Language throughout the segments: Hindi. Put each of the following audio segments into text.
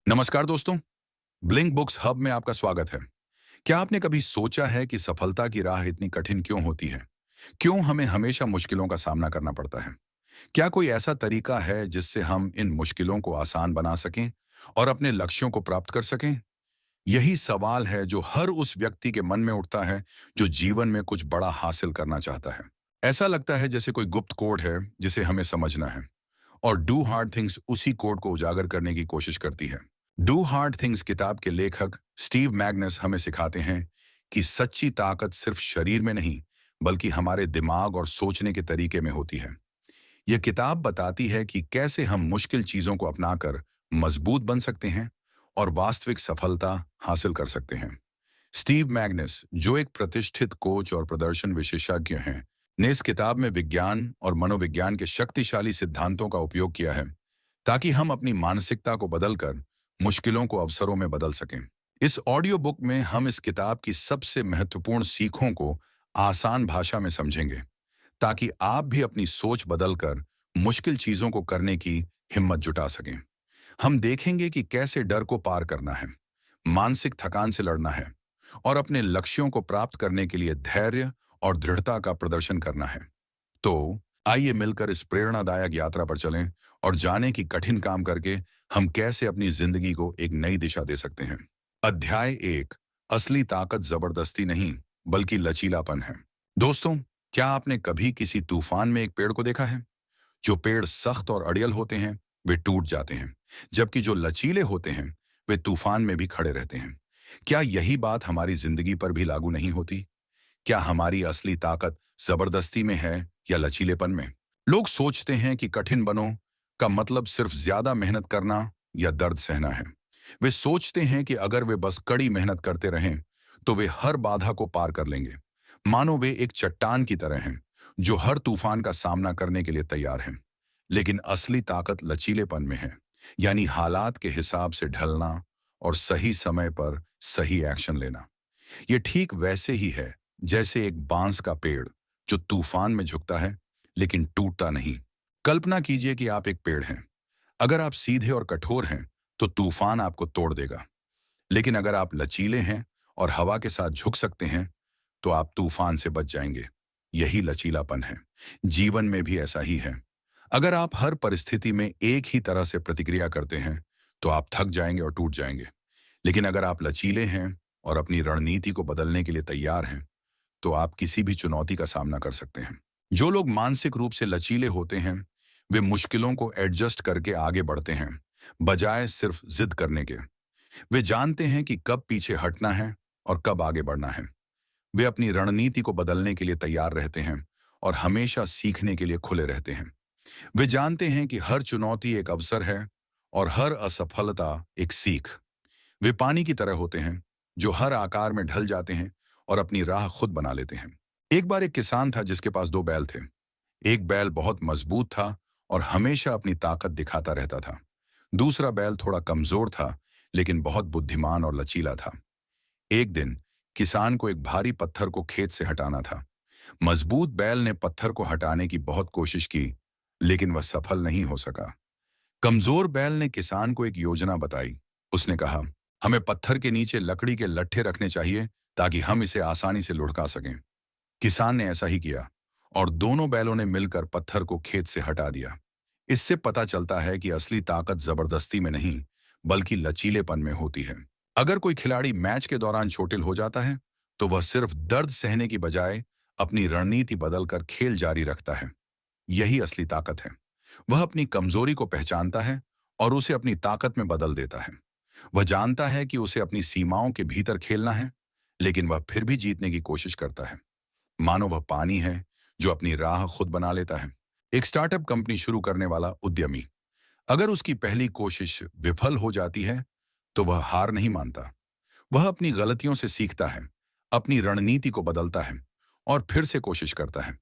नमस्कार दोस्तों। ब्लिंक बुक्स हब में आपका स्वागत है। क्या आपने कभी सोचा है कि सफलता की राह इतनी कठिन क्यों होती है? क्यों हमें हमेशा मुश्किलों का सामना करना पड़ता है? क्या कोई ऐसा तरीका है जिससे हम इन मुश्किलों को आसान बना सकें और अपने लक्ष्यों को प्राप्त कर सकें? यही सवाल है जो हर उस व्यक्ति के मन में उठता है जो जीवन में कुछ बड़ा हासिल करना चाहता है। ऐसा लगता है जैसे कोई गुप्त कोड है जिसे हमें समझना है, और डू हार्ड थिंग्स उसी कोड को उजागर करने की कोशिश करती है। डू हार्ड थिंग्स किताब के लेखक स्टीव मैग्नस हमें सिखाते हैं कि सच्ची ताकत सिर्फ शरीर में नहीं, बल्कि हमारे दिमाग और सोचने के तरीके में होती है। यह किताब बताती है कि कैसे हम मुश्किल चीजों को अपनाकर मजबूत बन सकते हैं और वास्तविक सफलता हासिल कर सकते हैं। स्टीव मैग्नस, जो एक प्रतिष्ठित कोच और प्रदर्शन विशेषज्ञ हैं, ने इस किताब में विज्ञान और मनोविज्ञान के शक्तिशाली सिद्धांतों का उपयोग किया है ताकि हम अपनी मानसिकता को बदलकर मुश्किलों को अवसरों में बदल सकें। इस ऑडियो बुक में हम इस किताब की सबसे महत्वपूर्ण सीखों को आसान भाषा में समझेंगे ताकि आप भी अपनी सोच बदलकर मुश्किल चीजों को करने की हिम्मत जुटा सकें। हम देखेंगे कि कैसे डर को पार करना है, मानसिक थकान से लड़ना है और अपने लक्ष्यों को प्राप्त करने के लिए धैर्य और दृढ़ता का प्रदर्शन करना है। तो आइए मिलकर इस प्रेरणादायक यात्रा पर चलें और जानें कि कठिन काम करके हम कैसे अपनी जिंदगी को एक नई दिशा दे सकते हैं। अध्याय 1। असली ताकत जबरदस्ती नहीं, बल्कि लचीलापन है। दोस्तों, क्या आपने कभी किसी तूफान में एक पेड़ को देखा है? जो पेड़ सख्त और अड़ियल होते हैं वे टूट जाते हैं, जबकि जो लचीले होते हैं वे तूफान में भी खड़े रहते हैं। क्या यही बात हमारी जिंदगी पर भी लागू नहीं होती? क्या हमारी असली ताकत जबरदस्ती में है या लचीलेपन में? लोग सोचते हैं कि कठिन बनो का मतलब सिर्फ ज्यादा मेहनत करना या दर्द सहना है। वे सोचते हैं कि अगर वे बस कड़ी मेहनत करते रहें तो वे हर बाधा को पार कर लेंगे, मानो वे एक चट्टान की तरह हैं जो हर तूफान का सामना करने के लिए तैयार हैं। लेकिन असली ताकत लचीलेपन में है, यानी हालात के हिसाब से ढलना और सही समय पर सही एक्शन लेना। ये ठीक वैसे ही है जैसे एक बांस का पेड़ जो तूफान में झुकता है लेकिन टूटता नहीं। कल्पना कीजिए कि आप एक पेड़ हैं। अगर आप सीधे और कठोर हैं तो तूफान आपको तोड़ देगा, लेकिन अगर आप लचीले हैं और हवा के साथ झुक सकते हैं तो आप तूफान से बच जाएंगे। यही लचीलापन है। जीवन में भी ऐसा ही है। अगर आप हर परिस्थिति में एक ही तरह से प्रतिक्रिया करते हैं तो आप थक जाएंगे और टूट जाएंगे। लेकिन अगर आप लचीले हैं और अपनी रणनीति को बदलने के लिए तैयार हैं तो आप किसी भी चुनौती का सामना कर सकते हैं। जो लोग मानसिक रूप से लचीले होते हैं वे मुश्किलों को एडजस्ट करके आगे बढ़ते हैं, बजाय सिर्फ जिद करने के। वे जानते हैं कि कब पीछे हटना है और कब आगे बढ़ना है। वे अपनी रणनीति को बदलने के लिए तैयार रहते हैं और हमेशा सीखने के लिए खुले रहते हैं। वे जानते हैं कि हर चुनौती एक अवसर है और हर असफलता एक सीख। वे पानी की तरह होते हैं जो हर आकार में ढल जाते हैं और अपनी राह खुद बना लेते हैं। एक बार एक किसान था जिसके पास दो बैल थे। एक बैल बहुत मजबूत था और हमेशा अपनी ताकत दिखाता रहता था। दूसरा बैल थोड़ा कमजोर था, लेकिन बहुत बुद्धिमान और लचीला था। एक दिन किसान को एक भारी पत्थर को खेत से हटाना था। मजबूत बैल ने पत्थर को हटाने की बहुत कोशिश की, लेकिन वह सफल नहीं हो सका। कमजोर बैल ने किसान को एक योजना बताई। उसने कहा, हमें पत्थर के नीचे लकड़ी के लट्ठे रखने चाहिए ताकि हम इसे आसानी से लुढ़का सकें। किसान ने ऐसा ही किया और दोनों बैलों ने मिलकर पत्थर को खेत से हटा दिया। इससे पता चलता है कि असली ताकत जबरदस्ती में नहीं, बल्कि लचीलेपन में होती है। अगर कोई खिलाड़ी मैच के दौरान चोटिल हो जाता है तो वह सिर्फ दर्द सहने की बजाय अपनी रणनीति बदलकर खेल जारी रखता है। यही असली ताकत है। वह अपनी कमजोरी को पहचानता है और उसे अपनी ताकत में बदल देता है। वह जानता है कि उसे अपनी सीमाओं के भीतर खेलना है, लेकिन वह फिर भी जीतने की कोशिश करता है। मानो वह पानी है जो अपनी राह खुद बना लेता है। एक स्टार्टअप कंपनी शुरू करने वाला उद्यमी, अगर उसकी पहली कोशिश विफल हो जाती है तो वह हार नहीं मानता। वह अपनी गलतियों से सीखता है, अपनी रणनीति को बदलता है और फिर से कोशिश करता है।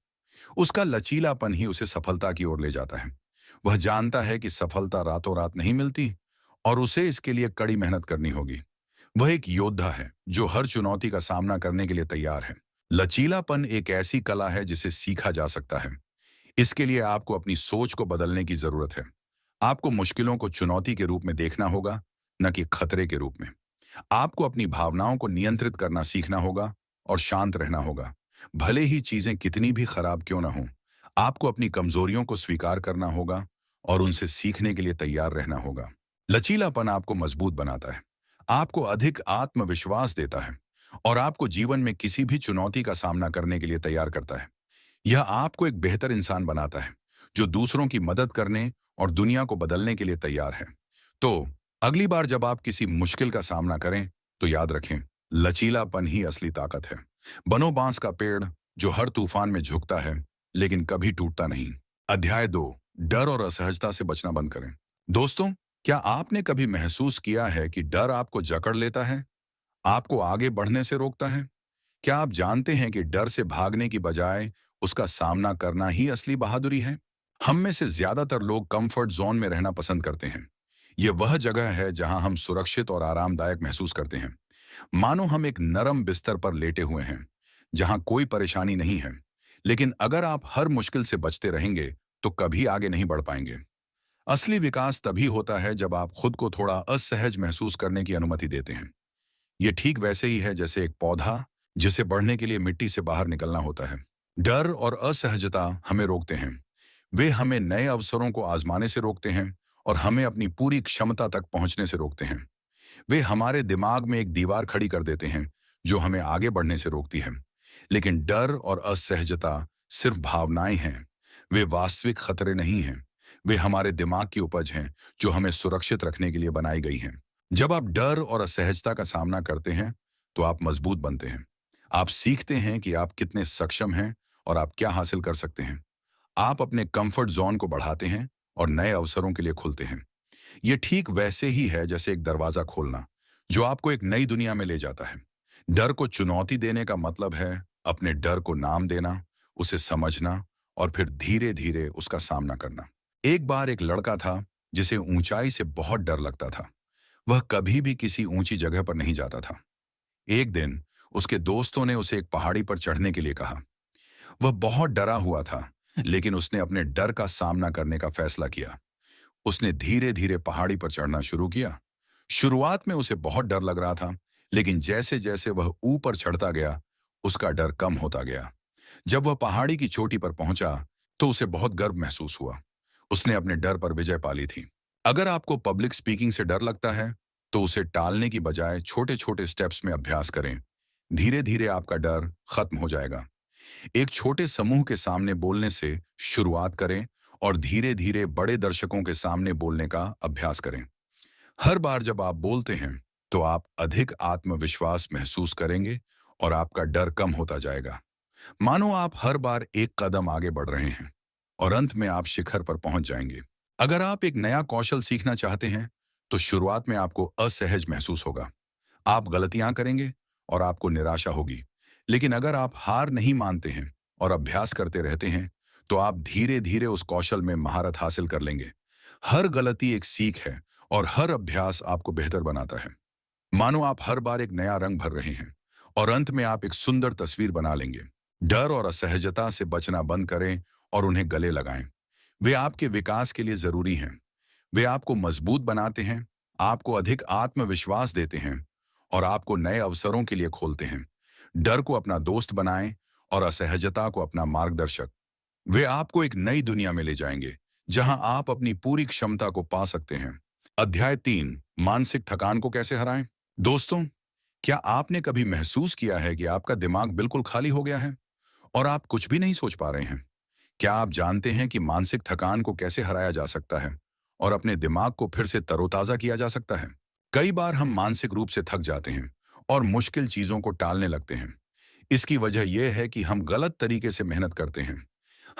उसका लचीलापन ही उसे सफलता की ओर ले जाता है। वह जानता है कि सफलता रातों रात नहीं मिलती और उसे इसके लिए कड़ी मेहनत करनी होगी। वह एक योद्धा है जो हर चुनौती का सामना करने के लिए तैयार है। लचीलापन एक ऐसी कला है जिसे सीखा जा सकता है। इसके लिए आपको अपनी सोच को बदलने की जरूरत है। आपको मुश्किलों को चुनौती के रूप में देखना होगा, न कि खतरे के रूप में। आपको अपनी भावनाओं को नियंत्रित करना सीखना होगा और शांत रहना होगा। भले ही चीजें कितनी भी खराब क्यों ना हो, आपको अपनी कमजोरियों को स्वीकार करना होगा और उनसे सीखने के लिए तैयार रहना होगा। लचीलापन आपको मजबूत बनाता है, आपको अधिक आत्मविश्वास देता है और आपको जीवन में किसी भी चुनौती का सामना करने के लिए तैयार करता है। यह आपको एक बेहतर इंसान बनाता है, जो दूसरों की मदद करने और दुनिया को बदलने के लिए तैयार है। तो अगली बार जब आप किसी मुश्किल का सामना करें, तो याद रखें, लचीलापन ही असली ताकत है। बनो बांस का पेड़ जो हर तूफान में झुकता है, लेकिन कभी टूटता नहीं। अध्याय 2, डर और असहजता से बचना बंद करें। दोस्तों, क्या आपने कभी महसूस किया है कि डर आपको जकड़ लेता है, आपको आगे बढ़ने से रोकता है? क्या आप जानते हैं कि डर से भागने की बजाय उसका सामना करना ही असली बहादुरी है? हम में से ज्यादातर लोग कंफर्ट जोन में रहना पसंद करते हैं। यह वह जगह है जहां हम सुरक्षित और आरामदायक महसूस करते हैं, मानो हम एक नरम बिस्तर पर लेटे हुए हैं, जहां कोई परेशानी नहीं है। लेकिन अगर आप हर मुश्किल से बचते रहेंगे, तो कभी आगे नहीं बढ़ पाएंगे। असली विकास तभी होता है जब आप खुद को थोड़ा असहज महसूस करने की अनुमति देते हैं। ये ठीक वैसे ही है जैसे एक पौधा जिसे बढ़ने के लिए मिट्टी से बाहर निकलना होता है। डर और असहजता हमें रोकते हैं। वे हमें नए अवसरों को आजमाने से रोकते हैं और हमें अपनी पूरी क्षमता तक पहुंचने से रोकते हैं। वे हमारे दिमाग में एक दीवार खड़ी कर देते हैं जो हमें आगे बढ़ने से रोकती है। लेकिन डर और असहजता सिर्फ भावनाएं हैं। वे वास्तविक खतरे नहीं हैं। वे हमारे दिमाग की उपज हैं जो हमें सुरक्षित रखने के लिए बनाई गई हैं। जब आप डर और असहजता का सामना करते हैं, तो आप मजबूत बनते हैं। आप सीखते हैं कि आप कितने सक्षम हैं और आप क्या हासिल कर सकते हैं। आप अपने कंफर्ट जोन को बढ़ाते हैं और नए अवसरों के लिए खुलते हैं। ये ठीक वैसे ही है जैसे एक दरवाजा खोलना, जो आपको एक नई दुनिया में ले जाता है। डर को चुनौती देने का मतलब है अपने डर को नाम देना, उसे समझना और फिर धीरे धीरे उसका सामना करना। एक बार एक लड़का था जिसे ऊंचाई से बहुत डर लगता था। वह कभी भी किसी ऊंची जगह पर नहीं जाता था। एक दिन उसके दोस्तों ने उसे एक पहाड़ी पर चढ़ने के लिए कहा। वह बहुत डरा हुआ था, लेकिन उसने अपने डर का सामना करने का फैसला किया। उसने धीरे धीरे पहाड़ी पर चढ़ना शुरू किया। शुरुआत में उसे बहुत डर लग रहा था, लेकिन जैसे जैसे वह ऊपर चढ़ता गया, उसका डर कम होता गया। जब वह पहाड़ी की चोटी पर पहुंचा, तो उसे बहुत गर्व महसूस हुआ। उसने अपने डर पर विजय पा ली थी। अगर आपको पब्लिक स्पीकिंग से डर लगता है, तो उसे टालने की बजाय छोटे छोटे स्टेप्स में अभ्यास करें। धीरे धीरे आपका डर खत्म हो जाएगा। एक छोटे समूह के सामने बोलने से शुरुआत करें और धीरे धीरे बड़े दर्शकों के सामने बोलने का अभ्यास करें। हर बार जब आप बोलते हैं, तो आप अधिक आत्मविश्वास महसूस करेंगे और आपका डर कम होता जाएगा। मानो आप हर बार एक कदम आगे बढ़ रहे हैं और अंत में आप शिखर पर पहुंच जाएंगे। अगर आप एक नया कौशल सीखना चाहते हैं, तो शुरुआत में आपको असहज महसूस होगा। आप गलतियां करेंगे और आपको निराशा होगी। लेकिन अगर आप हार नहीं मानते हैं और अभ्यास करते रहते हैं, तो आप धीरे धीरे उस कौशल में महारत हासिल कर लेंगे। हर गलती एक सीख है और हर अभ्यास आपको बेहतर बनाता है। मानो आप हर बार एक नया रंग भर रहे हैं और अंत में आप एक सुंदर तस्वीर बना लेंगे। डर और असहजता से बचना बंद करें और उन्हें गले लगाएं। वे आपके विकास के लिए जरूरी हैं। वे आपको मजबूत बनाते हैं, आपको अधिक आत्मविश्वास देते हैं और आपको नए अवसरों के लिए खोलते हैं। डर को अपना दोस्त बनाएं और असहजता को अपना मार्गदर्शक। वे आपको एक नई दुनिया में ले जाएंगे, जहां आप अपनी पूरी क्षमता को पा सकते हैं। अध्याय 3, मानसिक थकान को कैसे हराएं। दोस्तों, क्या आपने कभी महसूस किया है कि आपका दिमाग बिल्कुल खाली हो गया है और आप कुछ भी नहीं सोच पा रहे हैं? क्या आप जानते हैं कि मानसिक थकान को कैसे हराया जा सकता है और अपने दिमाग को फिर से तरोताजा किया जा सकता है? कई बार हम मानसिक रूप से थक जाते हैं और मुश्किल चीजों को टालने लगते हैं। इसकी वजह यह है कि हम गलत तरीके से मेहनत करते हैं।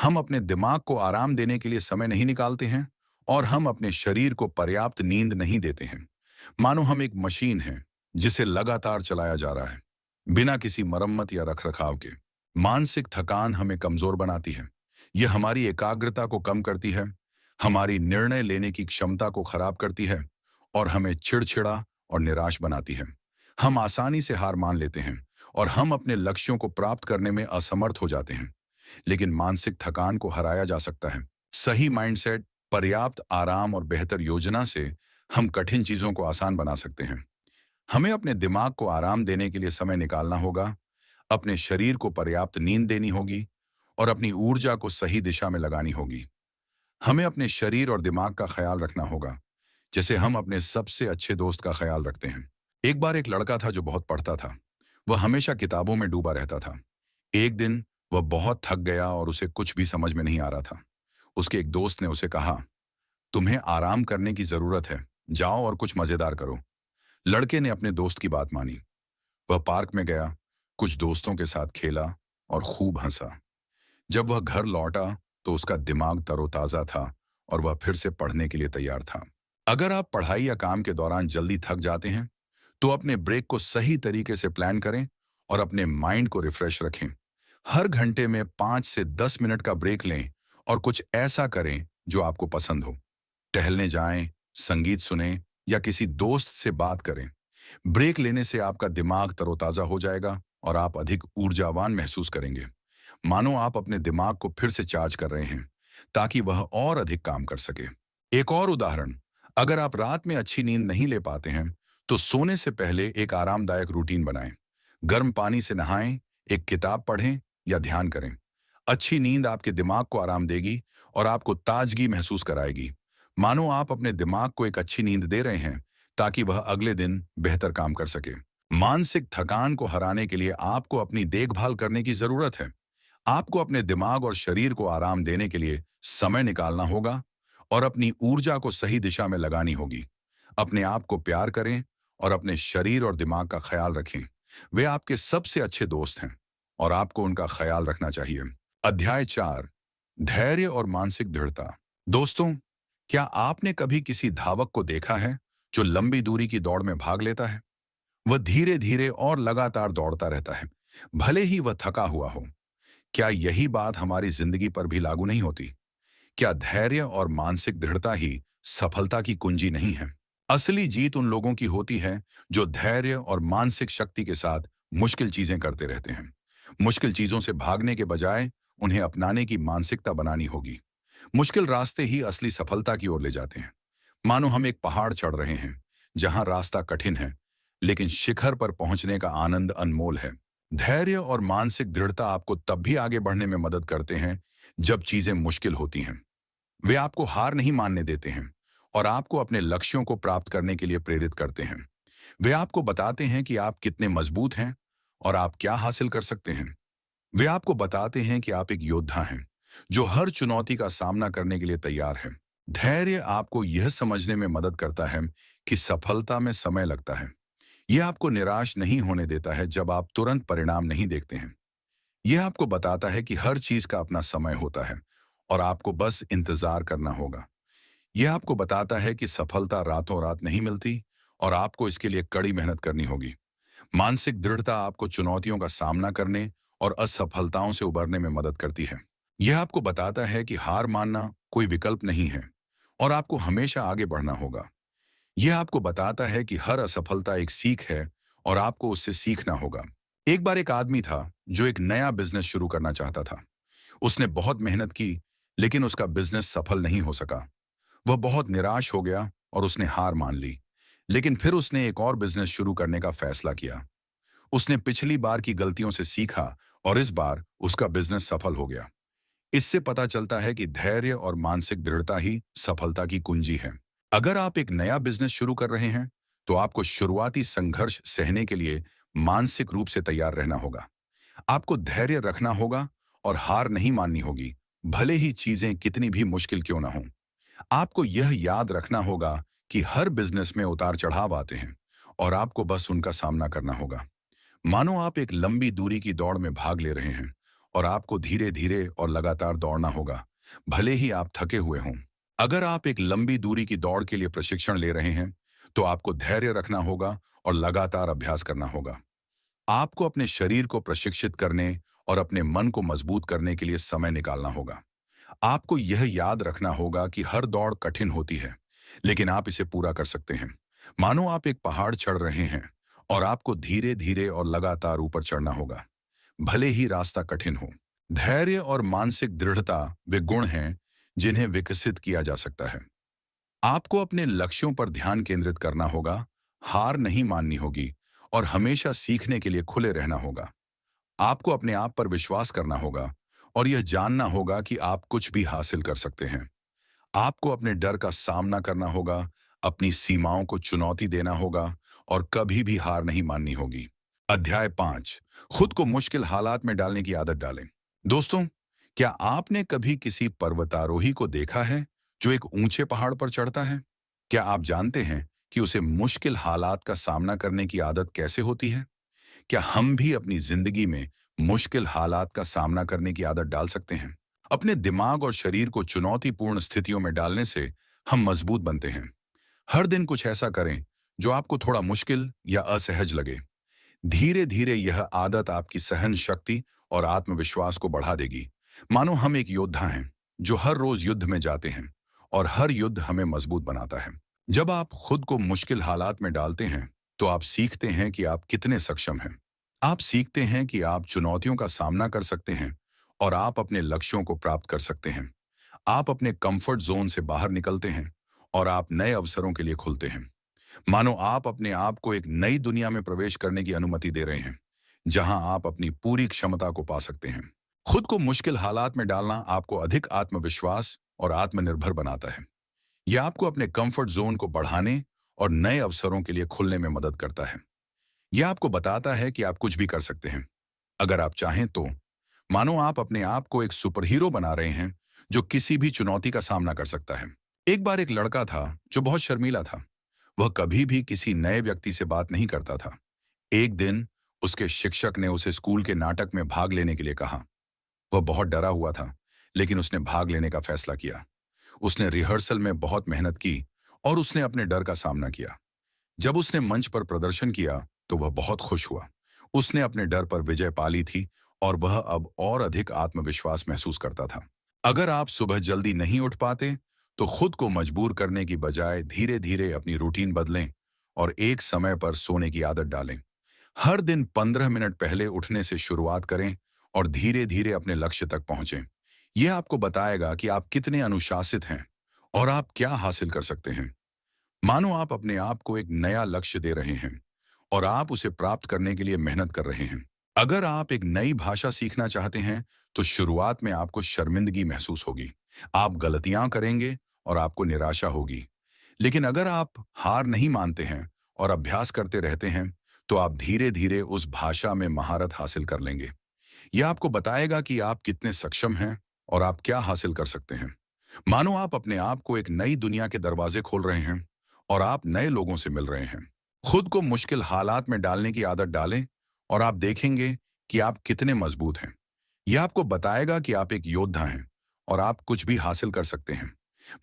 हम अपने दिमाग को आराम देने के लिए समय नहीं निकालते हैं और हम अपने शरीर को पर्याप्त नींद नहीं देते हैं। मानो हम एक मशीन है जिसे लगातार चलाया जा रहा है, बिना किसी मरम्मत या रखरखाव के। मानसिक थकान हमें कमजोर बनाती है। यह हमारी एकाग्रता को कम करती है, हमारी निर्णय लेने की क्षमता को खराब करती है और हमें चिड़चिड़ा और निराश बनाती है। हम आसानी से हार मान लेते हैं और हम अपने लक्ष्यों को प्राप्त करने में असमर्थ हो जाते हैं। लेकिन मानसिक थकान को हराया जा सकता है। सही माइंडसेट, पर्याप्त आराम और बेहतर योजना से हम कठिन चीजों को आसान बना सकते हैं। हमें अपने दिमाग को आराम देने के लिए समय निकालना होगा, अपने शरीर को पर्याप्त नींद देनी होगी और अपनी ऊर्जा को सही दिशा में लगानी होगी। हमें अपने शरीर और दिमाग का ख्याल रखना होगा, जैसे हम अपने सबसे अच्छे दोस्त का ख्याल रखते हैं। एक बार एक लड़का था जो बहुत पढ़ता था। वह हमेशा किताबों में डूबा रहता था। एक दिन वह बहुत थक गया और उसे कुछ भी समझ में नहीं आ रहा था। उसके एक दोस्त ने उसे कहा, तुम्हें आराम करने की जरूरत है, जाओ और कुछ मजेदार करो। लड़के ने अपने दोस्त की बात मानी। वह पार्क में गया, कुछ दोस्तों के साथ खेला और खूब हंसा। जब वह घर लौटा तो उसका दिमाग तरोताजा था और वह फिर से पढ़ने के लिए तैयार था। अगर आप पढ़ाई या काम के दौरान जल्दी थक जाते हैं, तो अपने ब्रेक को सही तरीके से प्लान करें और अपने माइंड को रिफ्रेश रखें। हर घंटे में 5 से 10 मिनट का ब्रेक लें और कुछ ऐसा करें जो आपको पसंद हो। टहलने जाएं, संगीत सुनें या किसी दोस्त से बात करें। ब्रेक लेने से आपका दिमाग तरोताजा हो जाएगा और आप अधिक ऊर्जावान महसूस करेंगे। मानो आप अपने दिमाग को फिर से चार्ज कर रहे हैं, ताकि वह और अधिक काम कर सके। एक और उदाहरण, अगर आप रात में अच्छी नींद नहीं ले पाते हैं, तो सोने से पहले एक आरामदायक रूटीन बनाएं। गर्म पानी से नहाएं, एक किताब पढ़ें या ध्यान करें। अच्छी नींद आपके दिमाग को आराम देगी और आपको ताजगी महसूस कराएगी। मानो आप अपने दिमाग को एक अच्छी नींद दे रहे हैं, ताकि वह अगले दिन बेहतर काम कर सके। मानसिक थकान को हराने के लिए आपको अपनी देखभाल करने की जरूरत है। आपको अपने दिमाग और शरीर को आराम देने के लिए समय निकालना होगा और अपनी ऊर्जा को सही दिशा में लगानी होगी। अपने आप को प्यार करें और अपने शरीर और दिमाग का ख्याल रखें। वे आपके सबसे अच्छे दोस्त हैं और आपको उनका ख्याल रखना चाहिए। अध्याय 4, धैर्य और मानसिक दृढ़ता। दोस्तों, क्या आपने कभी किसी धावक को देखा है जो लंबी दूरी की दौड़ में भाग लेता है? वह धीरे धीरे और लगातार दौड़ता रहता है, भले ही वह थका हुआ हो। क्या यही बात हमारी जिंदगी पर भी लागू नहीं होती? क्या धैर्य और मानसिक दृढ़ता ही सफलता की कुंजी नहीं है? असली जीत उन लोगों की होती है जो धैर्य और मानसिक शक्ति के साथ मुश्किल चीजें करते रहते हैं। मुश्किल चीजों से भागने के बजाय उन्हें अपनाने की मानसिकता बनानी होगी। मुश्किल रास्ते ही असली सफलता की ओर ले जाते हैं। मानो हम एक पहाड़ चढ़ रहे हैं, जहां रास्ता कठिन है, लेकिन शिखर पर पहुंचने का आनंद अनमोल है। धैर्य और मानसिक दृढ़ता आपको तब भी आगे बढ़ने में मदद करते हैं जब चीजें मुश्किल होती हैं। वे आपको हार नहीं मानने देते हैं और आपको अपने लक्ष्यों को प्राप्त करने के लिए प्रेरित करते हैं। वे आपको बताते हैं कि आप कितने मजबूत हैं और आप क्या हासिल कर सकते हैं। वे आपको बताते हैं कि आप एक योद्धा हैं जो हर चुनौती का सामना करने के लिए तैयार है। धैर्य आपको यह समझने में मदद करता है कि सफलता में समय लगता है। यह आपको निराश नहीं होने देता है जब आप तुरंत परिणाम नहीं देखते हैं। यह आपको बताता है कि हर चीज का अपना समय होता है और आपको बस इंतजार करना होगा। यह आपको बताता है कि सफलता रातों रात नहीं मिलती और आपको इसके लिए कड़ी मेहनत करनी होगी। मानसिक दृढ़ता आपको चुनौतियों का सामना करने और असफलताओं से उबरने में मदद करती है। यह आपको बताता है कि हार मानना कोई विकल्प नहीं है और आपको हमेशा आगे बढ़ना होगा। यह आपको बताता है कि हर असफलता एक सीख है और आपको उससे सीखना होगा। एक बार एक आदमी था जो एक नया बिजनेस शुरू करना चाहता था। उसने बहुत मेहनत की, लेकिन उसका बिजनेस सफल नहीं हो सका। वह बहुत निराश हो गया और उसने हार मान ली। लेकिन फिर उसने एक और बिजनेस शुरू करने का फैसला किया। उसने पिछली बार की गलतियों से सीखा और इस बार उसका बिजनेस सफल हो गया। इससे पता चलता है कि धैर्य और मानसिक दृढ़ता ही सफलता की कुंजी है। अगर आप एक नया बिजनेस शुरू कर रहे हैं, तो आपको शुरुआती संघर्ष सहने के लिए मानसिक रूप से तैयार रहना होगा। आपको धैर्य रखना होगा और हार नहीं माननी होगी, भले ही चीजें कितनी भी मुश्किल क्यों ना हों। आपको यह याद रखना होगा कि हर बिजनेस में उतार चढ़ाव आते हैं और आपको बस उनका सामना करना होगा। मानो आप एक लंबी दूरी की दौड़ में भाग ले रहे हैं और आपको धीरे धीरे और लगातार दौड़ना होगा, भले ही आप थके हुए हों। अगर आप एक लंबी दूरी की दौड़ के लिए प्रशिक्षण ले रहे हैं, तो आपको धैर्य रखना होगा और लगातार अभ्यास करना होगा। आपको अपने शरीर को प्रशिक्षित करने और अपने मन को मजबूत करने के लिए समय निकालना होगा। आपको यह याद रखना होगा कि हर दौड़ कठिन होती है, लेकिन आप इसे पूरा कर सकते हैं। मानो आप एक पहाड़ चढ़ रहे हैं और आपको धीरे धीरे और लगातार ऊपर चढ़ना होगा, भले ही रास्ता कठिन हो। धैर्य और मानसिक दृढ़ता वे गुण हैं जिन्हें विकसित किया जा सकता है। आपको अपने लक्ष्यों पर ध्यान केंद्रित करना होगा, हार नहीं माननी होगी और हमेशा सीखने के लिए खुले रहना होगा। आपको अपने आप पर विश्वास करना होगा और यह जानना होगा कि आप कुछ भी हासिल कर सकते हैं। आपको अपने डर का सामना करना होगा, अपनी सीमाओं को चुनौती देना होगा और कभी भी हार नहीं माननी होगी। अध्याय 5, खुद को मुश्किल हालात में डालने की आदत डालें। दोस्तों, क्या आपने कभी किसी पर्वतारोही को देखा है जो एक ऊंचे पहाड़ पर चढ़ता है? क्या आप जानते हैं कि उसे मुश्किल हालात का सामना करने की आदत कैसे होती है? क्या हम भी अपनी जिंदगी में मुश्किल हालात का सामना करने की आदत डाल सकते हैं? अपने दिमाग और शरीर को चुनौतीपूर्ण स्थितियों में डालने से हम मजबूत बनते हैं। हर दिन कुछ ऐसा करें जो आपको थोड़ा मुश्किल या असहज लगे। धीरे धीरे यह आदत आपकी सहन शक्ति और आत्मविश्वास को बढ़ा देगी। मानो हम एक योद्धा हैं जो हर रोज युद्ध में जाते हैं और हर युद्ध हमें मजबूत बनाता है। जब आप खुद को मुश्किल हालात में डालते हैं तो आप सीखते हैं कि आप कितने सक्षम हैं। आप सीखते हैं कि आप चुनौतियों का सामना कर सकते हैं और आप अपने लक्ष्यों को प्राप्त कर सकते हैं। आप अपने कंफर्ट जोन से बाहर निकलते हैं और आप नए अवसरों के लिए खुलते हैं। मानो आप अपने आप को एक नई दुनिया में प्रवेश करने की अनुमति दे रहे हैं, जहां आप अपनी पूरी क्षमता को पा सकते हैं। खुद को मुश्किल हालात में डालना आपको अधिक आत्मविश्वास और आत्मनिर्भर बनाता है। यह आपको अपने कंफर्ट जोन को बढ़ाने और नए अवसरों के लिए खुलने में मदद करता है। यह आपको बताता है कि आप कुछ भी कर सकते हैं, अगर आप चाहें तो। मानो आप अपने आप को एक सुपर हीरो बना रहे हैं जो किसी भी चुनौती का सामना कर सकता है। एक बार एक लड़का था जो बहुत शर्मीला था। वह कभी भी किसी नए व्यक्ति से बात नहीं करता था। एक दिन उसके शिक्षक ने उसे स्कूल के नाटक में भाग लेने के लिए कहा। वह बहुत डरा हुआ था, लेकिन उसने भाग लेने का फैसला किया। उसने रिहर्सल में बहुत मेहनत की और उसने अपने डर का सामना किया। जब उसने मंच पर प्रदर्शन किया तो वह बहुत खुश हुआ। उसने अपने डर पर विजय पा ली थी और वह अब और अधिक आत्मविश्वास महसूस करता था। अगर आप सुबह जल्दी नहीं उठ पाते तो खुद को मजबूर करने की बजाय धीरे धीरे अपनी रूटीन बदलें और एक समय पर सोने की आदत डालें। हर दिन 15 मिनट पहले उठने से शुरुआत करें और धीरे धीरे अपने लक्ष्य तक पहुंचें। यह आपको बताएगा कि आप कितने अनुशासित हैं और आप क्या हासिल कर सकते हैं। मानो आप अपने आप को एक नया लक्ष्य दे रहे हैं और आप उसे प्राप्त करने के लिए मेहनत कर रहे हैं। अगर आप एक नई भाषा सीखना चाहते हैं तो शुरुआत में आपको शर्मिंदगी महसूस होगी। आप गलतियां करेंगे और आपको निराशा होगी। लेकिन अगर आप हार नहीं मानते हैं और अभ्यास करते रहते हैं तो आप धीरे धीरे उस भाषा में महारत हासिल कर लेंगे। यह आपको बताएगा कि आप कितने सक्षम हैं और आप क्या हासिल कर सकते हैं। मानो आप अपने आप को एक नई दुनिया के दरवाजे खोल रहे हैं और आप नए लोगों से मिल रहे हैं। खुद को मुश्किल हालात में डालने की आदत डालें और आप देखेंगे कि आप कितने मजबूत हैं। यह आपको बताएगा कि आप एक योद्धा हैं और आप कुछ भी हासिल कर सकते हैं।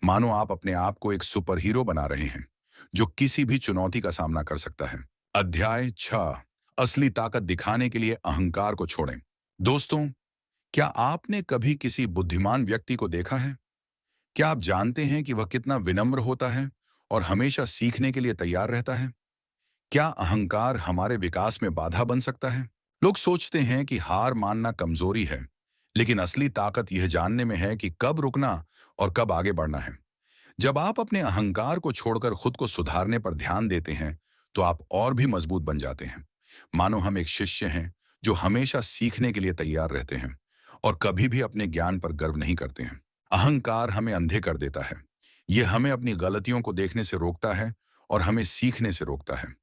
मानो आप अपने आप को एक सुपर हीरो बना रहे हैं जो किसी भी चुनौती का सामना कर सकता है। अध्याय 6, असली ताकत दिखाने के लिए अहंकार को छोड़ें। दोस्तों, क्या आपने कभी किसी बुद्धिमान व्यक्ति को देखा है? क्या आप जानते हैं कि वह कितना विनम्र होता है और हमेशा सीखने के लिए तैयार रहता है? क्या अहंकार हमारे विकास में बाधा बन सकता है? लोग सोचते हैं कि हार मानना कमजोरी है, लेकिन असली ताकत यह जानने में है कि कब रुकना और कब आगे बढ़ना है। जब आप अपने अहंकार को छोड़कर खुद को सुधारने पर ध्यान देते हैं, तो आप और भी मजबूत बन जाते हैं। मानो हम एक शिष्य हैं जो हमेशा सीखने के लिए तैयार रहते हैं और कभी भी अपने ज्ञान पर गर्व नहीं करते हैं। अहंकार हमें अंधे कर देता है। यह हमें अपनी गलतियों को देखने से रोकता है और हमें सीखने से रोकता है।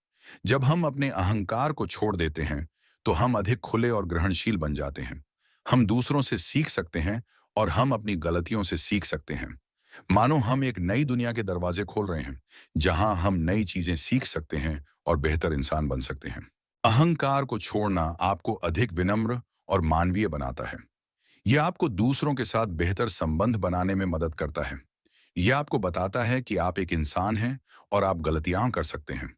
जब हम अपने अहंकार को छोड़ देते हैं तो हम अधिक खुले और ग्रहणशील बन जाते हैं। हम दूसरों से सीख सकते हैं और हम अपनी गलतियों से सीख सकते हैं। मानो हम एक नई दुनिया के दरवाजे खोल रहे हैं जहां हम नई चीजें सीख सकते हैं और बेहतर इंसान बन सकते हैं। अहंकार को छोड़ना आपको अधिक विनम्र और मानवीय बनाता है। यह आपको दूसरों के साथ बेहतर संबंध बनाने में मदद करता है। यह आपको बताता है कि आप एक इंसान हैं और आप गलतियां कर सकते हैं।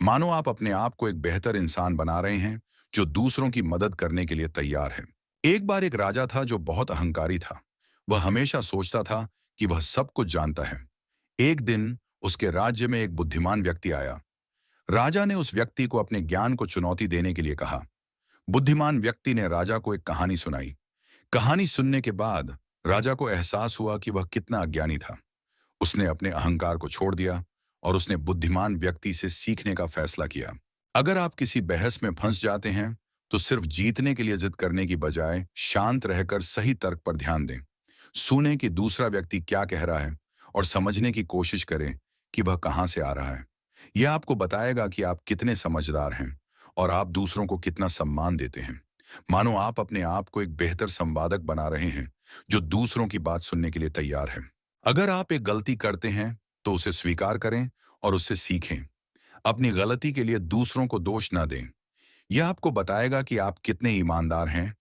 मानो आप अपने आप को एक बेहतर इंसान बना रहे हैं जो दूसरों की मदद करने के लिए तैयार है। एक बार एक राजा था जो बहुत अहंकारी था। वह हमेशा सोचता था कि वह सब कुछ जानता है। एक दिन उसके राज्य में एक बुद्धिमान व्यक्ति आया। राजा ने उस व्यक्ति को अपने ज्ञान को चुनौती देने के लिए कहा। बुद्धिमान व्यक्ति ने राजा को एक कहानी सुनाई। कहानी सुनने के बाद राजा को एहसास हुआ कि वह कितना अज्ञानी था। उसने अपने अहंकार को छोड़ दिया और उसने बुद्धिमान व्यक्ति से सीखने का फैसला किया। अगर आप किसी बहस में फंस जाते हैं, तो सिर्फ जीतने के लिए जिद करने की बजाय शांत रहकर सही तर्क पर ध्यान दें। सुने कि दूसरा व्यक्ति क्या कह रहा है और समझने की कोशिश करें कि वह कहां से आ रहा है। यह आपको बताएगा कि आप कितने समझदार हैं और आप दूसरों को कितना सम्मान देते हैं। मानो आप अपने आप को एक बेहतर संवादक बना रहे हैं जो दूसरों की बात सुनने के लिए तैयार है। अगर आप एक गलती करते हैं तो उसे स्वीकार करें और उससे सीखें। अपनी गलती के लिए दूसरों को दोष न दें। यह आपको बताएगा कि आप कितने ईमानदार हैं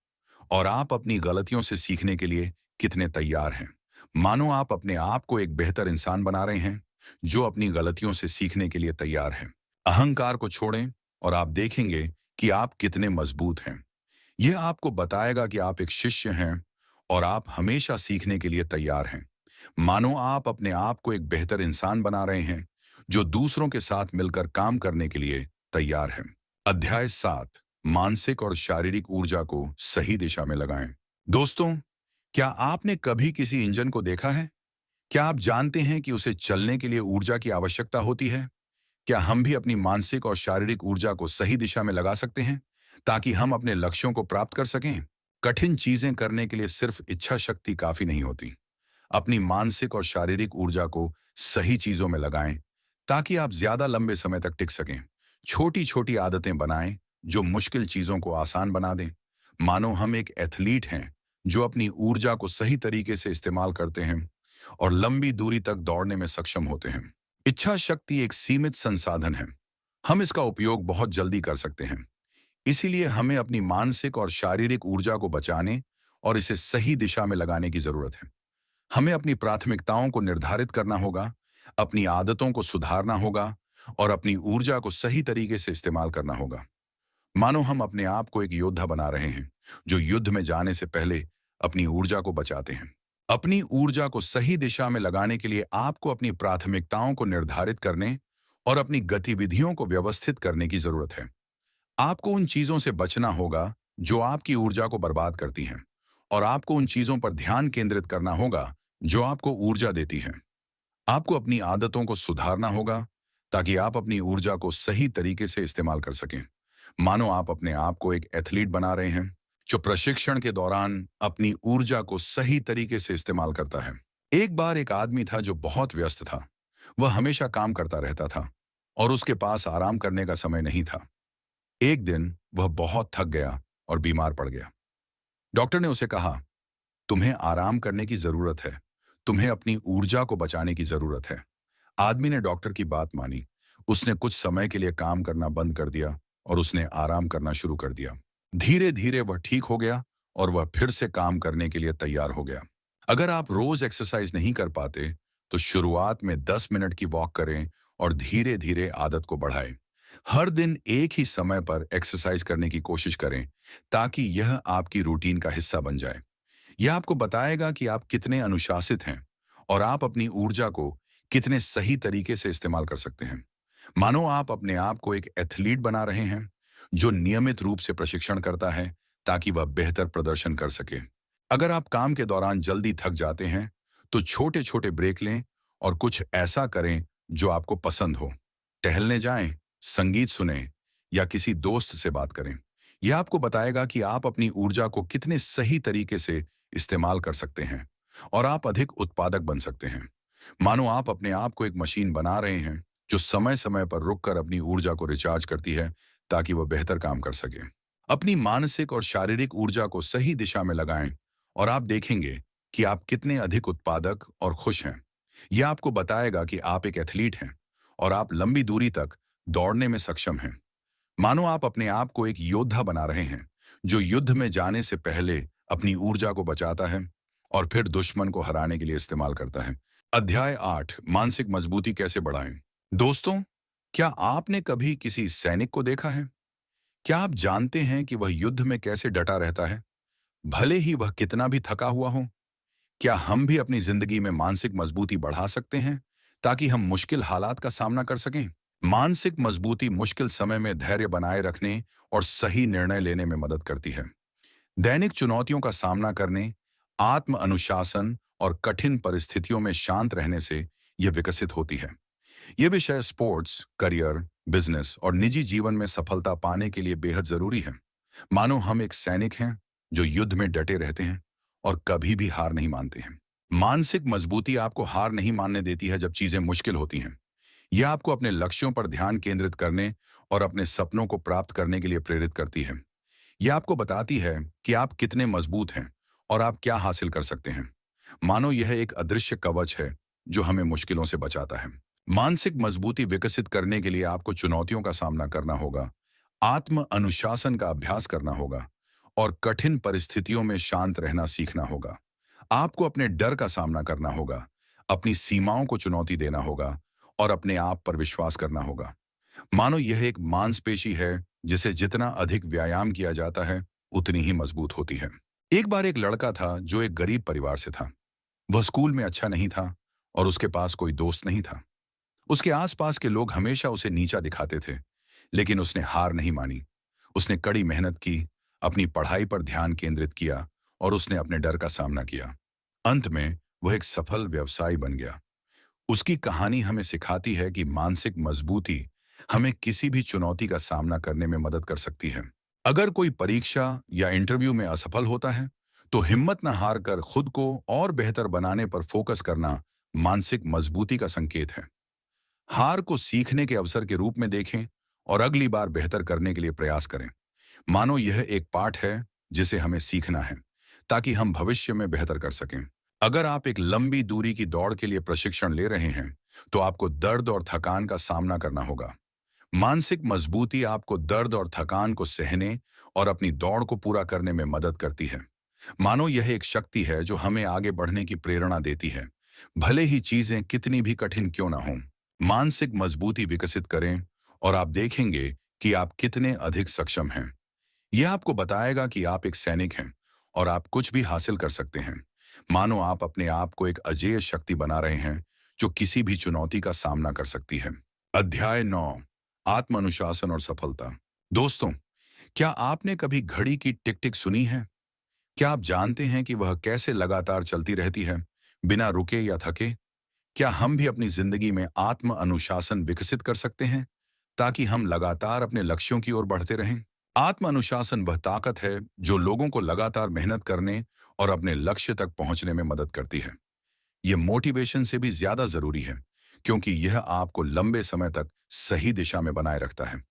और आप अपनी गलतियों से सीखने के लिए कितने तैयार हैं। मानो आप अपने आप को एक बेहतर इंसान बना रहे हैं जो अपनी गलतियों से सीखने के लिए तैयार है। अहंकार को छोड़ें और आप देखेंगे कि आप कितने मजबूत हैं। यह आपको बताएगा कि आप एक शिष्य हैं और आप हमेशा सीखने के लिए तैयार हैं। मानो आप अपने आप को एक बेहतर इंसान बना रहे हैं जो दूसरों के साथ मिलकर काम करने के लिए तैयार है। अध्याय 7, मानसिक और शारीरिक ऊर्जा को सही दिशा में लगाएं। दोस्तों, क्या आपने कभी किसी इंजन को देखा है? क्या आप जानते हैं कि उसे चलने के लिए ऊर्जा की आवश्यकता होती है? क्या हम भी अपनी मानसिक और शारीरिक ऊर्जा को सही दिशा में लगा सकते हैं ताकि हम अपने लक्ष्यों को प्राप्त कर सकें? कठिन चीजें करने के लिए सिर्फ इच्छा शक्ति काफी नहीं होती। अपनी मानसिक और शारीरिक ऊर्जा को सही चीजों में लगाएं ताकि आप ज्यादा लंबे समय तक टिक सकें। छोटी छोटी आदतें बनाएं जो मुश्किल चीजों को आसान बना दें। मानो हम एक एथलीट हैं जो अपनी ऊर्जा को सही तरीके से इस्तेमाल करते हैं और लंबी दूरी तक दौड़ने में सक्षम होते हैं। इच्छा शक्ति एक सीमित संसाधन है। हम इसका उपयोग बहुत जल्दी कर सकते हैं। इसीलिए हमें अपनी मानसिक और शारीरिक ऊर्जा को बचाने और इसे सही दिशा में लगाने की जरूरत है। हमें अपनी प्राथमिकताओं को निर्धारित करना होगा, अपनी आदतों को सुधारना होगा और अपनी ऊर्जा को सही तरीके से इस्तेमाल करना होगा। मानो हम अपने आप को एक योद्धा बना रहे हैं जो युद्ध में जाने से पहले अपनी ऊर्जा को बचाते हैं। अपनी ऊर्जा को सही दिशा में लगाने के लिए आपको अपनी प्राथमिकताओं को निर्धारित करने और अपनी गतिविधियों को व्यवस्थित करने की जरूरत है। आपको उन चीजों से बचना होगा जो आपकी ऊर्जा को बर्बाद करती हैं और आपको उन चीजों पर ध्यान केंद्रित करना होगा जो आपको ऊर्जा देती हैं। आपको अपनी आदतों को सुधारना होगा ताकि आप अपनी ऊर्जा को सही तरीके से इस्तेमाल कर सकें। मानो आप अपने आप को एक एथलीट बना रहे हैं जो प्रशिक्षण के दौरान अपनी ऊर्जा को सही तरीके से इस्तेमाल करता है। एक बार एक आदमी था जो बहुत व्यस्त था। वह हमेशा काम करता रहता था और उसके पास आराम करने का समय नहीं था। एक दिन वह बहुत थक गया और बीमार पड़ गया। डॉक्टर ने उसे कहा, तुम्हें आराम करने की जरूरत है। तुम्हें अपनी ऊर्जा को बचाने की जरूरत है। आदमी ने डॉक्टर की बात मानी। उसने कुछ समय के लिए काम करना बंद कर दिया और उसने आराम करना शुरू कर दिया। धीरे धीरे वह ठीक हो गया और वह फिर से काम करने के लिए तैयार हो गया। अगर आप रोज एक्सरसाइज नहीं कर पाते, तो शुरुआत में 10 मिनट की वॉक करें और धीरे धीरे आदत को बढ़ाएं। हर दिन एक ही समय पर एक्सरसाइज करने की कोशिश करें ताकि यह आपकी रूटीन का हिस्सा बन जाए। यह आपको बताएगा कि आप कितने अनुशासित हैं और आप अपनी ऊर्जा को कितने सही तरीके से इस्तेमाल कर सकते हैं। मानो आप अपने आप को एक एथलीट बना रहे हैं जो नियमित रूप से प्रशिक्षण करता है ताकि वह बेहतर प्रदर्शन कर सके। अगर आप काम के दौरान जल्दी थक जाते हैं, तो छोटे छोटे ब्रेक लें और कुछ ऐसा करें जो आपको पसंद हो। टहलने जाएं, संगीत सुनें या किसी दोस्त से बात करें। यह आपको बताएगा कि आप अपनी ऊर्जा को कितने सही तरीके से इस्तेमाल कर सकते हैं और आप अधिक उत्पादक बन सकते हैं। मानो आप अपने आप को एक मशीन बना रहे हैं जो समय समय पर रुककर अपनी ऊर्जा को रिचार्ज करती है ताकि वह बेहतर काम कर सके। अपनी मानसिक और शारीरिक ऊर्जा को सही दिशा में लगाएं और आप देखेंगे कि आप कितने अधिक उत्पादक और खुश हैं। यह आपको बताएगा कि आप एक एथलीट हैं और आप लंबी दूरी तक दौड़ने में सक्षम हैं। मानो आप अपने आप को एक योद्धा बना रहे हैं जो युद्ध में जाने से पहले अपनी ऊर्जा को बचाता है और फिर दुश्मन को हराने के लिए इस्तेमाल करता है। अध्याय 8, मानसिक मजबूती कैसे बढ़ाएं। दोस्तों, क्या आपने कभी किसी सैनिक को देखा है? क्या आप जानते हैं कि वह युद्ध में कैसे डटा रहता है, भले ही वह कितना भी थका हुआ हो? क्या हम भी अपनी जिंदगी में मानसिक मजबूती बढ़ा सकते हैं ताकि हम मुश्किल हालात का सामना कर सकें? मानसिक मजबूती मुश्किल समय में धैर्य बनाए रखने और सही निर्णय लेने में मदद करती है। दैनिक चुनौतियों का सामना करने, आत्म अनुशासन और कठिन परिस्थितियों में शांत रहने से यह विकसित होती है। यह विषय स्पोर्ट्स, करियर, बिजनेस और निजी जीवन में सफलता पाने के लिए बेहद जरूरी है। मानो हम एक सैनिक हैं जो युद्ध में डटे रहते हैं और कभी भी हार नहीं मानते हैं। मानसिक मजबूती आपको हार नहीं मानने देती है जब चीजें मुश्किल होती हैं। यह आपको अपने लक्ष्यों पर ध्यान केंद्रित करने और अपने सपनों को प्राप्त करने के लिए प्रेरित करती है। यह आपको बताती है कि आप कितने मजबूत हैं और आप क्या हासिल कर सकते हैं। मानो यह एक अदृश्य कवच है जो हमें मुश्किलों से बचाता है। मानसिक मजबूती विकसित करने के लिए आपको चुनौतियों का सामना करना होगा, आत्म अनुशासन का अभ्यास करना होगा और कठिन परिस्थितियों में शांत रहना सीखना होगा। आपको अपने डर का सामना करना होगा, अपनी सीमाओं को चुनौती देना होगा और अपने आप पर विश्वास करना होगा। मानो यह एक मांसपेशी है जिसे जितना अधिक व्यायाम किया जाता है उतनी ही मजबूत होती है। एक बार एक लड़का था जो एक गरीब परिवार से था। वह स्कूल में अच्छा नहीं था और उसके पास कोई दोस्त नहीं था। उसके आसपास के लोग हमेशा उसे नीचा दिखाते थे, लेकिन उसने हार नहीं मानी। उसने कड़ी मेहनत की, अपनी पढ़ाई पर ध्यान केंद्रित किया और उसने अपने डर का सामना किया। अंत में वह एक सफल व्यवसायी बन गया। उसकी कहानी हमें सिखाती है कि मानसिक मजबूती हमें किसी भी चुनौती का सामना करने में मदद कर सकती है। अगर कोई परीक्षा या इंटरव्यू में असफल होता है, तो हिम्मत न हार कर खुद को और बेहतर बनाने पर फोकस करना मानसिक मजबूती का संकेत है। हार को सीखने के अवसर के रूप में देखें और अगली बार बेहतर करने के लिए प्रयास करें। मानो यह एक पाठ है जिसे हमें सीखना है ताकि हम भविष्य में बेहतर कर सकें। अगर आप एक लंबी दूरी की दौड़ के लिए प्रशिक्षण ले रहे हैं, तो आपको दर्द और थकान का सामना करना होगा। मानसिक मजबूती आपको दर्द और थकान को सहने और अपनी दौड़ को पूरा करने में मदद करती है। मानो यह एक शक्ति है जो हमें आगे बढ़ने की प्रेरणा देती है, भले ही चीजें कितनी भी कठिन क्यों ना हों। मानसिक मजबूती विकसित करें और आप देखेंगे कि आप कितने अधिक सक्षम हैं। यह आपको बताएगा कि आप एक सैनिक हैं और आप कुछ भी हासिल कर सकते हैं। मानो आप अपने आप को एक अजेय शक्ति बना रहे हैं जो किसी भी चुनौती का सामना कर सकती है। अध्याय 9, आत्म अनुशासन और सफलता। दोस्तों, क्या आपने कभी घड़ी की टिक टिक सुनी है? क्या आप जानते हैं कि वह कैसे लगातार चलती रहती है, बिना रुके या थके? क्या हम भी अपनी जिंदगी में आत्म अनुशासन विकसित कर सकते हैं ताकि हम लगातार अपने लक्ष्यों की ओर बढ़ते रहें? आत्म अनुशासन वह ताकत है जो लोगों को लगातार मेहनत करने और अपने लक्ष्य तक पहुंचने में मदद करती है। यह मोटिवेशन से भी ज्यादा जरूरी है क्योंकि यह आपको लंबे समय तक सही दिशा में बनाए रखता है।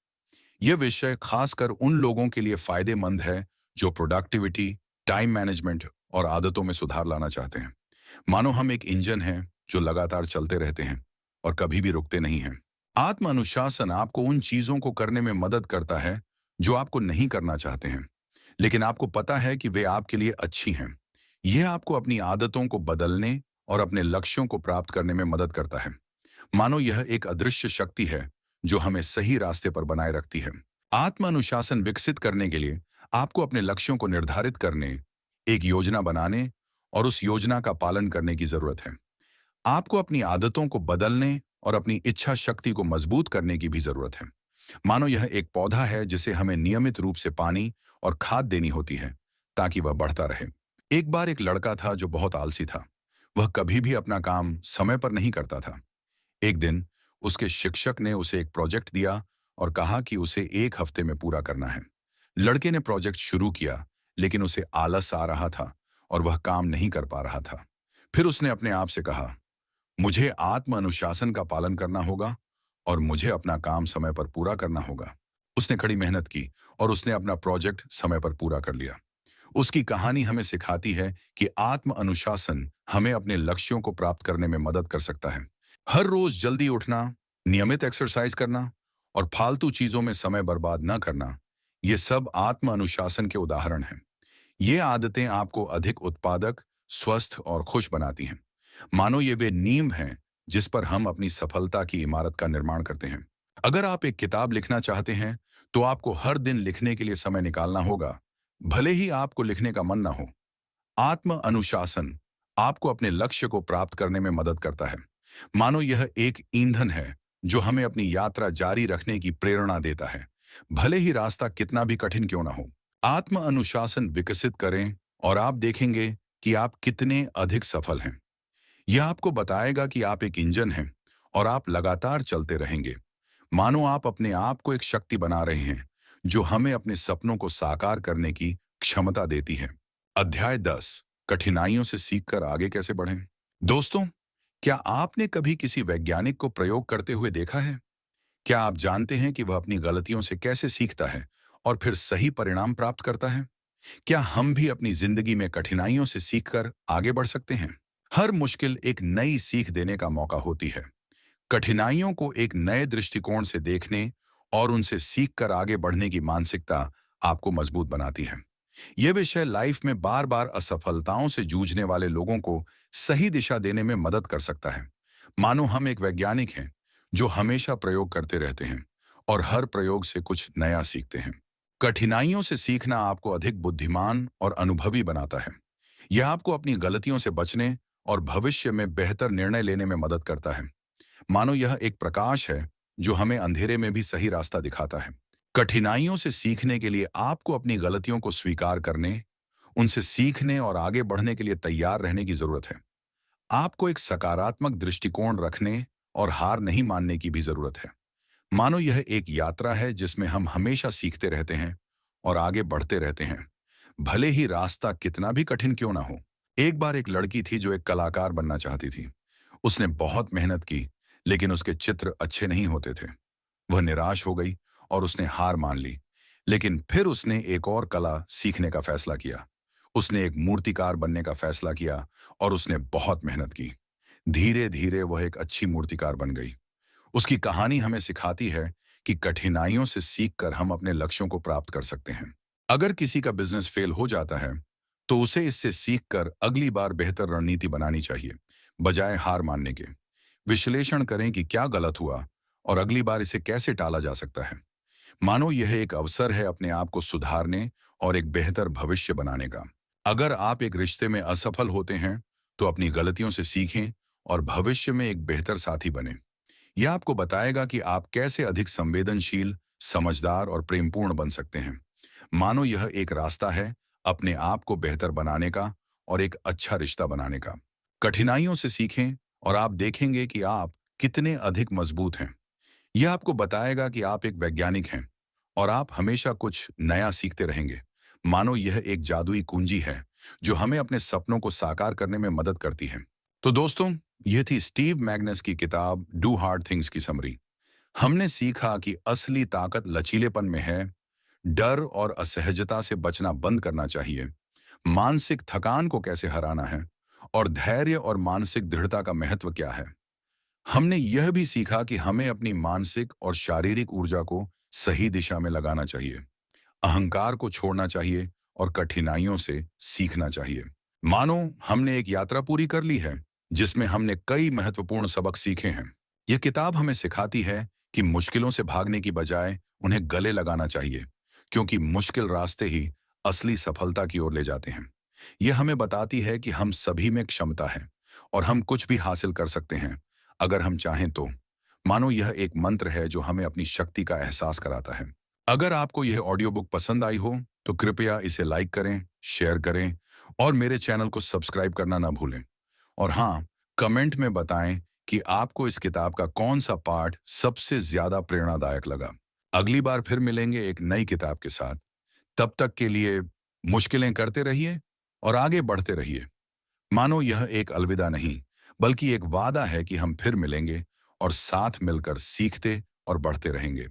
यह विषय खासकर उन लोगों के लिए फायदेमंद है जो प्रोडक्टिविटी, टाइम मैनेजमेंट और आदतों में सुधार लाना चाहते हैं। मानो हम एक इंजन हैं जो लगातार चलते रहते हैं और कभी भी रुकते नहीं हैं। आत्म अनुशासन आपको उन चीजों को करने में मदद करता है जो आपको नहीं करना चाहते हैं, लेकिन आपको पता है कि वे आपके लिए अच्छी हैं। यह आपको अपनी आदतों को बदलने और अपने लक्ष्यों को प्राप्त करने में मदद करता है। मानो यह एक अदृश्य शक्ति है जो हमें सही रास्ते पर बनाए रखती है। आत्म अनुशासन विकसित करने के लिए आपको अपने लक्ष्यों को निर्धारित करने, एक योजना बनाने और उस योजना का पालन करने की जरूरत है। आपको अपनी आदतों को बदलने और अपनी इच्छा शक्ति को मजबूत करने की भी जरूरत है। मानो यह एक पौधा है जिसे हमें नियमित रूप से पानी और खाद देनी होती है ताकि वह बढ़ता रहे। एक बार एक लड़का था जो बहुत आलसी था। वह कभी भी अपना काम समय पर नहीं करता था। एक दिन उसके शिक्षक ने उसे एक प्रोजेक्ट दिया और कहा कि उसे 1 हफ्ते में पूरा करना है। लड़के ने प्रोजेक्ट शुरू किया, लेकिन उसे आलस आ रहा था और वह काम नहीं कर पा रहा था। फिर उसने अपने आप से कहा, मुझे आत्म अनुशासन का पालन करना होगा और मुझे अपना काम समय पर पूरा करना होगा। उसने कड़ी मेहनत की और उसने अपना प्रोजेक्ट समय पर पूरा कर लिया। उसकी कहानी हमें सिखाती है कि आत्म अनुशासन हमें अपने लक्ष्यों को प्राप्त करने में मदद कर सकता है। हर रोज जल्दी उठना, नियमित एक्सरसाइज करना और फालतू चीजों में समय बर्बाद न करना, ये सब आत्म अनुशासन के उदाहरण हैं। ये आदतें आपको अधिक उत्पादक, स्वस्थ और खुश बनाती हैं। मानो ये वे नींव हैं जिस पर हम अपनी सफलता की इमारत का निर्माण करते हैं। अगर आप एक किताब लिखना चाहते हैं, तो आपको हर दिन लिखने के लिए समय निकालना होगा, भले ही आपको लिखने का मन ना हो। आत्म अनुशासन आपको अपने लक्ष्य को प्राप्त करने में मदद करता है। मानो यह एक ईंधन है जो हमें अपनी यात्रा जारी रखने की प्रेरणा देता है, भले ही रास्ता कितना भी कठिन क्यों ना हो। आत्म अनुशासन विकसित करें और आप देखेंगे कि आप कितने अधिक सफल हैं। यह आपको बताएगा कि आप एक इंजन हैं और आप लगातार चलते रहेंगे। मानो आप अपने आप को एक शक्ति बना रहे हैं जो हमें अपने सपनों को साकार करने की क्षमता देती है। अध्याय 10, कठिनाइयों से सीखकर आगे कैसे बढ़ें। दोस्तों, क्या आपने कभी किसी वैज्ञानिक को प्रयोग करते हुए देखा है? क्या आप जानते हैं कि वह अपनी गलतियों से कैसे सीखता है और फिर सही परिणाम प्राप्त करता है? क्या हम भी अपनी जिंदगी में कठिनाइयों से सीखकर आगे बढ़ सकते हैं? हर मुश्किल एक नई सीख देने का मौका होती है। कठिनाइयों को एक नए दृष्टिकोण से देखने और उनसे सीखकर आगे बढ़ने की मानसिकता आपको मजबूत बनाती है। यह विषय लाइफ में बार बार असफलताओं से जूझने वाले लोगों को सही दिशा देने में मदद कर सकता है। मानो हम एक वैज्ञानिक हैं जो हमेशा प्रयोग करते रहते हैं और हर प्रयोग से कुछ नया सीखते हैं। कठिनाइयों से सीखना आपको अधिक बुद्धिमान और अनुभवी बनाता है। यह आपको अपनी गलतियों से बचने और भविष्य में बेहतर निर्णय लेने में मदद करता है। मानो यह एक प्रकाश है जो हमें अंधेरे में भी सही रास्ता दिखाता है। कठिनाइयों से सीखने के लिए आपको अपनी गलतियों को स्वीकार करने, उनसे सीखने और आगे बढ़ने के लिए तैयार रहने की जरूरत है। आपको एक सकारात्मक दृष्टिकोण रखने और हार नहीं मानने की भी जरूरत है। मानो यह एक यात्रा है जिसमें हम हमेशा सीखते रहते हैं और आगे बढ़ते रहते हैं, भले ही रास्ता कितना भी कठिन क्यों ना हो। एक बार एक लड़की थी जो एक कलाकार बनना चाहती थी। उसने बहुत मेहनत की, लेकिन उसके चित्र अच्छे नहीं होते थे। वह निराश हो गई और उसने हार मान ली। लेकिन फिर उसने एक और कला सीखने का फैसला किया। उसने एक मूर्तिकार बनने का फैसला किया और उसने बहुत मेहनत की। धीरे धीरे वह एक अच्छी मूर्तिकार बन गई। उसकी कहानी हमें सिखाती है कि कठिनाइयों से सीखकर हम अपने लक्ष्यों को प्राप्त कर सकते हैं। अगर किसी का बिजनेस फेल हो जाता है, तो उसे इससे सीखकर अगली बार बेहतर रणनीति बनानी चाहिए, बजाय हार मानने के। विश्लेषण करें कि क्या गलत हुआ और अगली बार इसे कैसे टाला जा सकता है। मानो यह एक अवसर है अपने आप को सुधारने और एक बेहतर भविष्य बनाने का। अगर आप एक रिश्ते में असफल होते हैं, तो अपनी गलतियों से सीखें और भविष्य में एक बेहतर साथी बने। यह आपको बताएगा कि आप कैसे अधिक संवेदनशील, समझदार और प्रेमपूर्ण बन सकते हैं। मानो यह एक रास्ता है अपने आप को बेहतर बनाने का और एक अच्छा रिश्ता बनाने का। कठिनाइयों से सीखें और आप देखेंगे कि आप कितने अधिक मजबूत हैं। यह आपको बताएगा कि आप एक वैज्ञानिक हैं और आप हमेशा कुछ नया सीखते रहेंगे। मानो यह एक जादुई कुंजी है जो हमें अपने सपनों को साकार करने में मदद करती है। तो दोस्तों, यह थी स्टीव मैग्नस की किताब डू हार्ड थिंग्स की समरी। हमने सीखा कि असली ताकत लचीलेपन में है, डर और असहजता से बचना बंद करना चाहिए, मानसिक थकान को कैसे हराना है और धैर्य और मानसिक दृढ़ता का महत्व क्या है। हमने यह भी सीखा कि हमें अपनी मानसिक और शारीरिक ऊर्जा को सही दिशा में लगाना चाहिए, अहंकार को छोड़ना चाहिए और कठिनाइयों से सीखना चाहिए। मानो हमने एक यात्रा पूरी कर ली है जिसमें हमने कई महत्वपूर्ण सबक सीखे हैं। यह किताब हमें सिखाती है कि मुश्किलों से भागने की बजाय उन्हें गले लगाना चाहिए, क्योंकि मुश्किल रास्ते ही असली सफलता की ओर ले जाते हैं। यह हमें बताती है कि हम सभी में क्षमता है और हम कुछ भी हासिल कर सकते हैं अगर हम चाहें तो। मानो यह एक मंत्र है जो हमें अपनी शक्ति का एहसास कराता है। अगर आपको यह ऑडियो बुक पसंद आई हो, तो कृपया इसे लाइक करें, शेयर करें और मेरे चैनल को सब्सक्राइब करना ना भूलें। और हाँ, कमेंट में बताएं कि आपको इस किताब का कौन सा पार्ट सबसे ज्यादा प्रेरणादायक लगा। अगली बार फिर मिलेंगे एक नई किताब के साथ। तब तक के लिए मुश्किलें करते रहिए और आगे बढ़ते रहिए। मानो यह एक अलविदा नहीं, बल्कि एक वादा है कि हम फिर मिलेंगे और साथ मिलकर सीखते और बढ़ते रहेंगे।